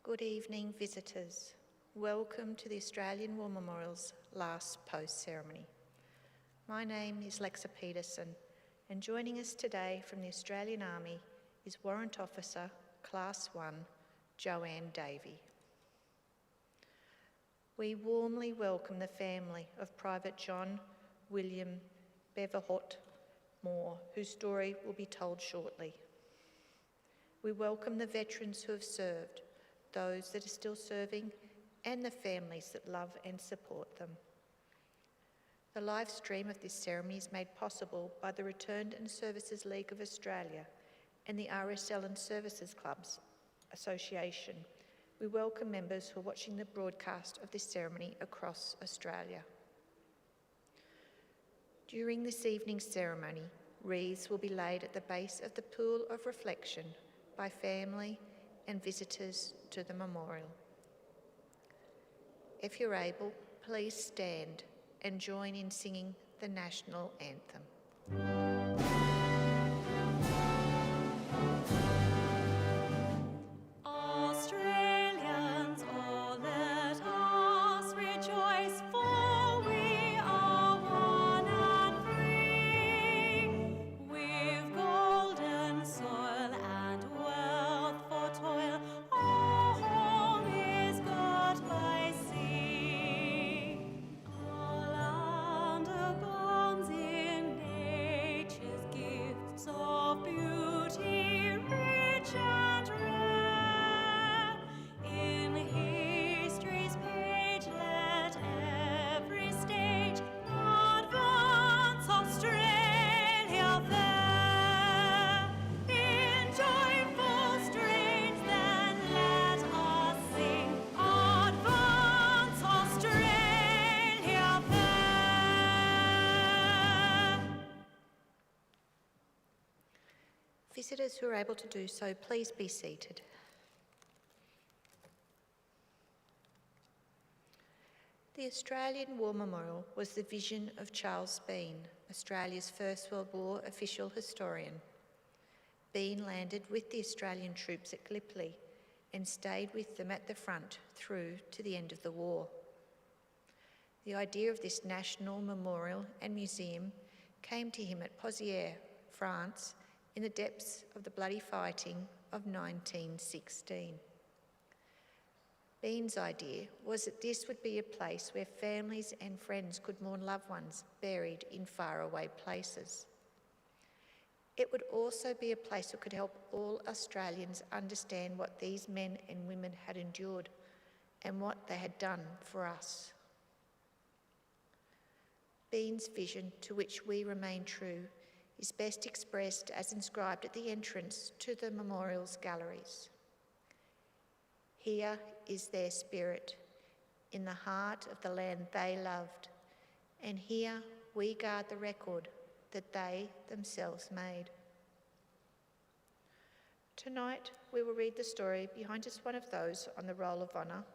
Good evening, visitors. Welcome to the Australian War Memorial's last post ceremony. My name is Lexa Peterson, and joining us today from the Australian Army is Warrant Officer, Class 1, Joanne Davey. We warmly welcome the family of Private John William Beverhoudt Moore, whose story will be told shortly. We welcome the veterans who have served, those that are still serving, and the families that love and support them. The live stream of this ceremony is made possible by the Returned and Services League of Australia and the RSL and Services Clubs Association. We welcome members who are watching the broadcast of this ceremony across Australia. During this evening's ceremony, wreaths will be laid at the base of the pool of reflection by family and visitors to the memorial. If you're able, please stand and join in singing the national anthem. Australians, oh, let us rejoice, for we are one and free. We've golden soil and wealth for toil. Our home is God by sea. Our land abounds in nature's gifts of beauty, rich and rare. In history's page, let every stage advance Australia fair. In joyful strains, then let us sing, advance Australia fair. Visitors who are able to do so, please be seated. The Australian War Memorial was the vision of Charles Bean, Australia's First World War official historian. Bean landed with the Australian troops at Gallipoli and stayed with them at the front through to the end of the war. The idea of this national memorial and museum came to him at Pozières, France, in the depths of the bloody fighting of 1916. Bean's idea was that this would be a place where families and friends could mourn loved ones buried in faraway places. It would also be a place that could help all Australians understand what these men and women had endured and what they had done for us. Bean's vision, to which we remain true, is best expressed as inscribed at the entrance to the memorial's galleries. Here is their spirit, in the heart of the land they loved, and here we guard the record that they themselves made. Tonight we will read the story behind just one of those on the Roll of Honour,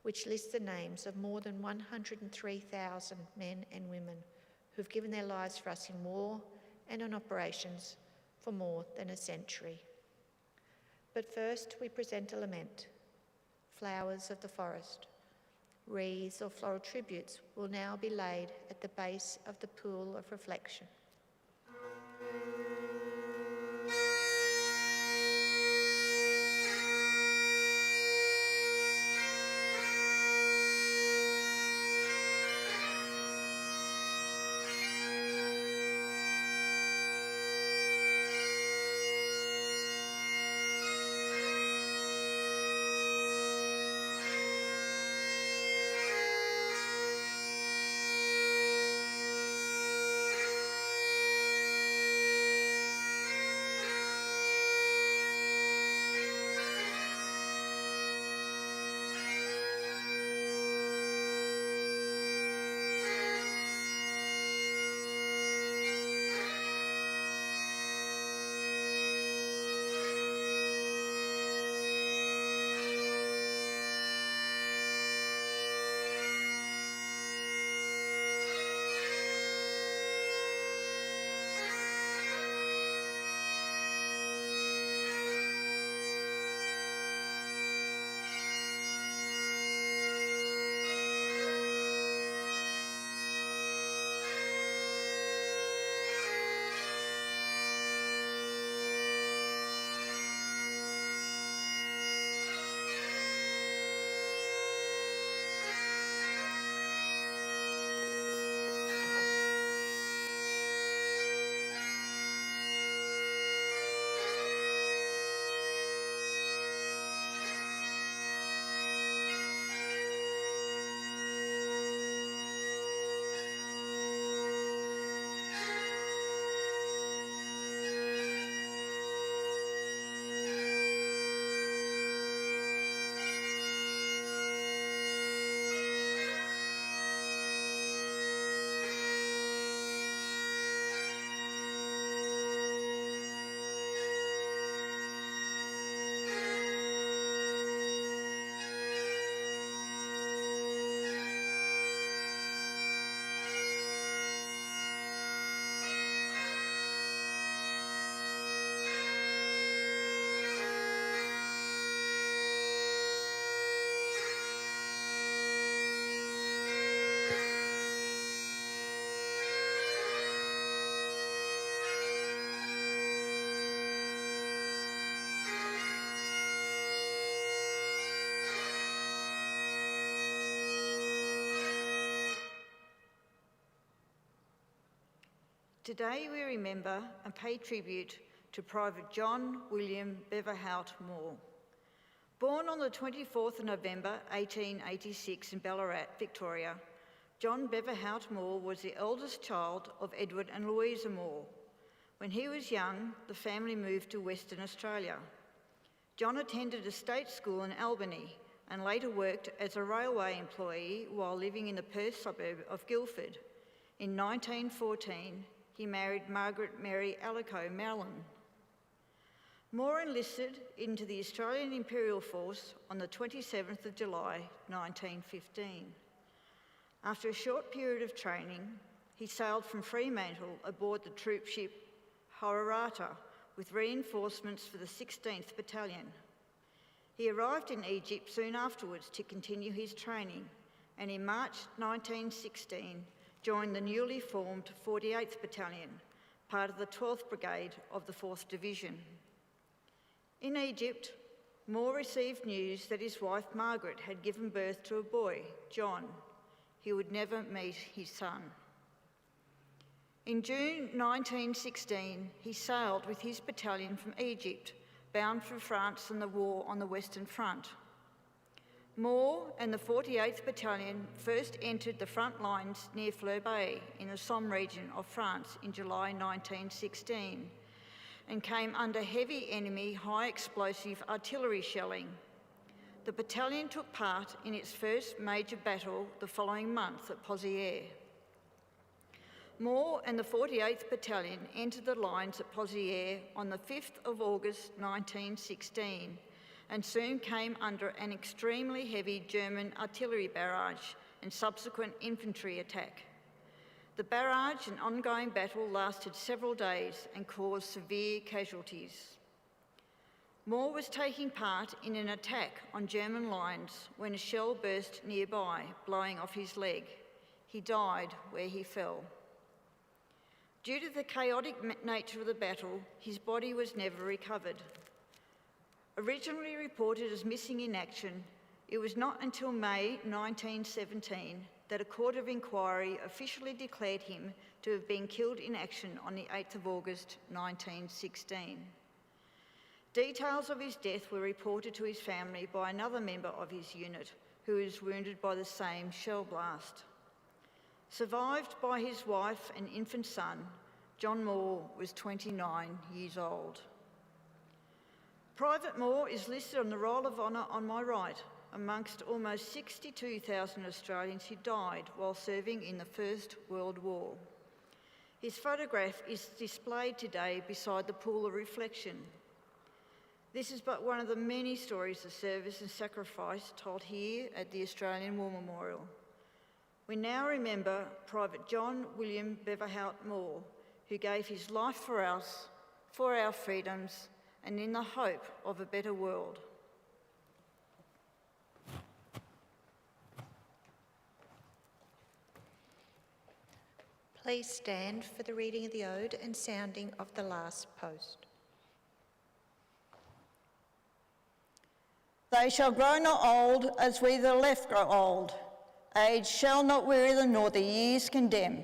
which lists the names of more than 103,000 men and women who've given their lives for us in war and on operations for more than a century. But first we present a lament. Flowers of the forest. Wreaths or floral tributes will now be laid at the base of the pool of reflection. Today we remember and pay tribute to Private John William Beverhoudt Moore. Born on the 24th of November 1886 in Ballarat, Victoria, John Beverhoudt Moore was the eldest child of Edward and Louisa Moore. When he was young, the family moved to Western Australia. John attended a state school in Albany and later worked as a railway employee while living in the Perth suburb of Guildford. In 1914, he married Margaret Mary Allico Mallon. Moore enlisted into the Australian Imperial Force on the 27th of July 1915. After a short period of training, he sailed from Fremantle aboard the troop ship Horarata with reinforcements for the 16th Battalion. He arrived in Egypt soon afterwards to continue his training, and in March 1916 joined the newly formed 48th Battalion, part of the 12th Brigade of the 4th Division. In Egypt, Moore received news that his wife Margaret had given birth to a boy, John. He would never meet his son. In June 1916, he sailed with his battalion from Egypt, bound for France and the war on the Western Front. Moore and the 48th Battalion first entered the front lines near Fleur Bay in the Somme region of France in July 1916 and came under heavy enemy high-explosive artillery shelling. The battalion took part in its first major battle the following month at Pozières. Moore and the 48th Battalion entered the lines at Pozières on the 5th of August 1916 and soon came under an extremely heavy German artillery barrage and subsequent infantry attack. The barrage and ongoing battle lasted several days and caused severe casualties. Moore was taking part in an attack on German lines when a shell burst nearby, blowing off his leg. He died where he fell. Due to the chaotic nature of the battle, his body was never recovered. Originally reported as missing in action, it was not until May 1917 that a court of inquiry officially declared him to have been killed in action on the 8th of August 1916. Details of his death were reported to his family by another member of his unit who was wounded by the same shell blast. Survived by his wife and infant son, John Moore was 29 years old. Private Moore is listed on the Roll of Honour on my right, amongst almost 62,000 Australians who died while serving in the First World War. His photograph is displayed today beside the pool of reflection. This is but one of the many stories of service and sacrifice told here at the Australian War Memorial. We now remember Private John William Beverhoudt Moore, who gave his life for us, for our freedoms, and in the hope of a better world. Please stand for the reading of the ode and sounding of the last post. They shall grow not old as we the left grow old. Age shall not weary them nor the years condemn.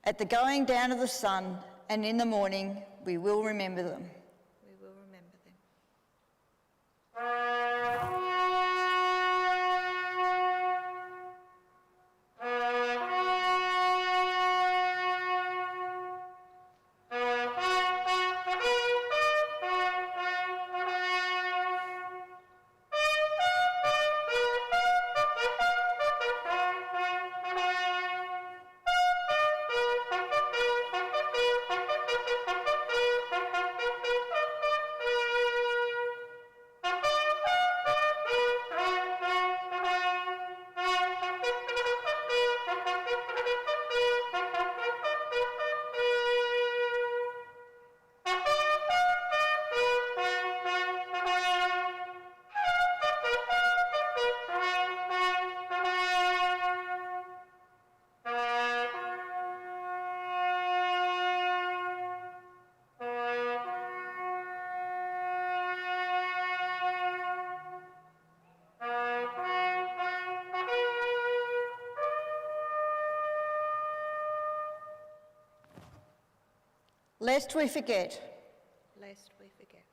At the going down of the sun and in the morning we will remember them. We will remember them. Lest we forget. Lest we forget.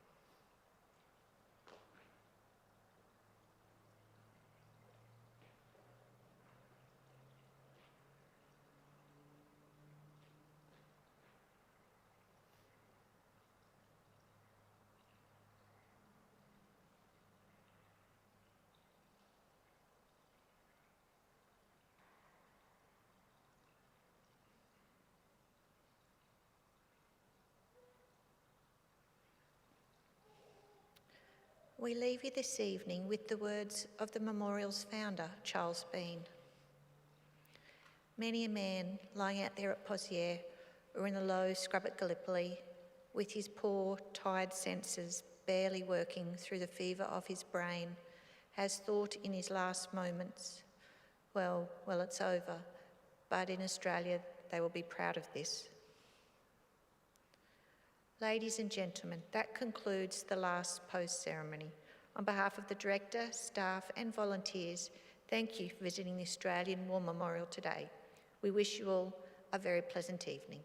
We leave you this evening with the words of the memorial's founder, Charles Bean. Many a man lying out there at Pozières or in the low scrub at Gallipoli, with his poor, tired senses barely working through the fever of his brain, has thought in his last moments, well, it's over, but in Australia they will be proud of this. Ladies and gentlemen, that concludes the last post ceremony. On behalf of the Director, staff and volunteers, thank you for visiting the Australian War Memorial today. We wish you all a very pleasant evening.